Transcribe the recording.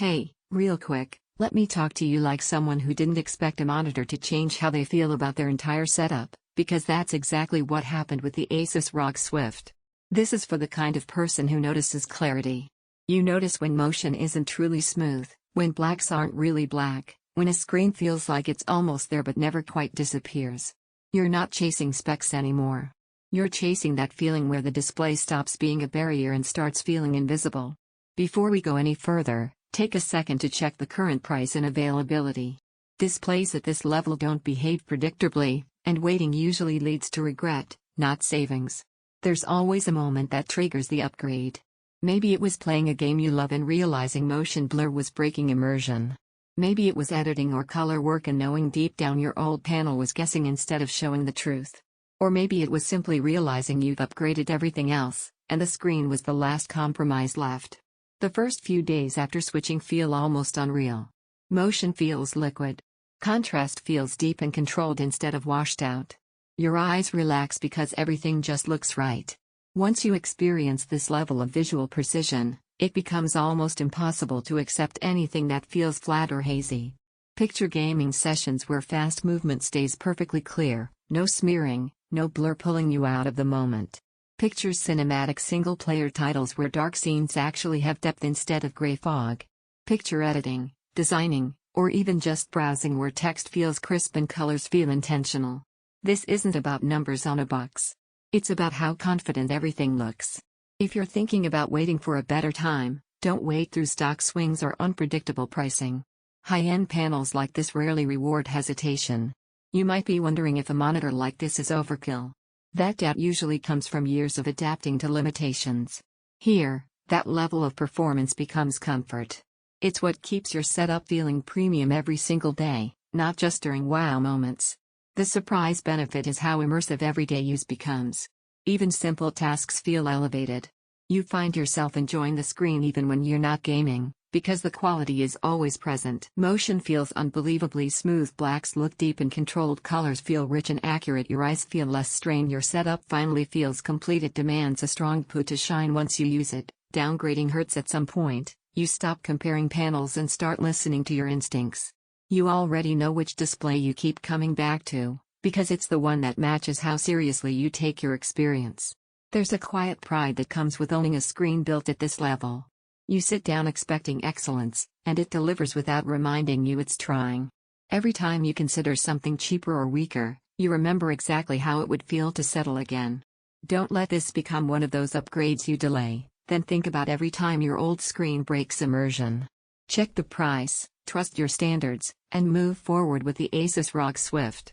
Hey, real quick, let me talk to you like someone who didn't expect a monitor to change how they feel about their entire setup, because that's exactly what happened with the ASUS ROG Swift. This is for the kind of person who notices clarity. You notice when motion isn't truly smooth, when blacks aren't really black, when a screen feels like it's almost there but never quite disappears. You're not chasing specs anymore. You're chasing that feeling where the display stops being a barrier and starts feeling invisible. Before we go any further, take a second to check the current price and availability. Displays at this level don't behave predictably, and waiting usually leads to regret, not savings. There's always a moment that triggers the upgrade. Maybe it was playing a game you love and realizing motion blur was breaking immersion. Maybe it was editing or color work and knowing deep down your old panel was guessing instead of showing the truth. Or maybe it was simply realizing you've upgraded everything else, and the screen was the last compromise left. The first few days after switching feel almost unreal. Motion feels liquid. Contrast feels deep and controlled instead of washed out. Your eyes relax because everything just looks right. Once you experience this level of visual precision, it becomes almost impossible to accept anything that feels flat or hazy. Picture gaming sessions where fast movement stays perfectly clear, no smearing, no blur pulling you out of the moment. Picture cinematic single-player titles where dark scenes actually have depth instead of gray fog. Picture editing, designing, or even just browsing where text feels crisp and colors feel intentional. This isn't about numbers on a box. It's about how confident everything looks. If you're thinking about waiting for a better time, don't wait through stock swings or unpredictable pricing. High-end panels like this rarely reward hesitation. You might be wondering if a monitor like this is overkill. That doubt usually comes from years of adapting to limitations. Here, that level of performance becomes comfort. It's what keeps your setup feeling premium every single day, not just during wow moments. The surprise benefit is how immersive everyday use becomes. Even simple tasks feel elevated. You find yourself enjoying the screen even when you're not gaming, because the quality is always present. Motion feels unbelievably smooth, blacks look deep and controlled, colors feel rich and accurate, your eyes feel less strained, your setup finally feels complete. It demands a strong push to shine once you use it. Downgrading hurts at some point. You stop comparing panels and start listening to your instincts. You already know which display you keep coming back to, because it's the one that matches how seriously you take your experience. There's a quiet pride that comes with owning a screen built at this level. You sit down expecting excellence, and it delivers without reminding you it's trying. Every time you consider something cheaper or weaker, you remember exactly how it would feel to settle again. Don't let this become one of those upgrades you delay, then think about every time your old screen breaks immersion. Check the price, trust your standards, and move forward with the ASUS ROG Swift.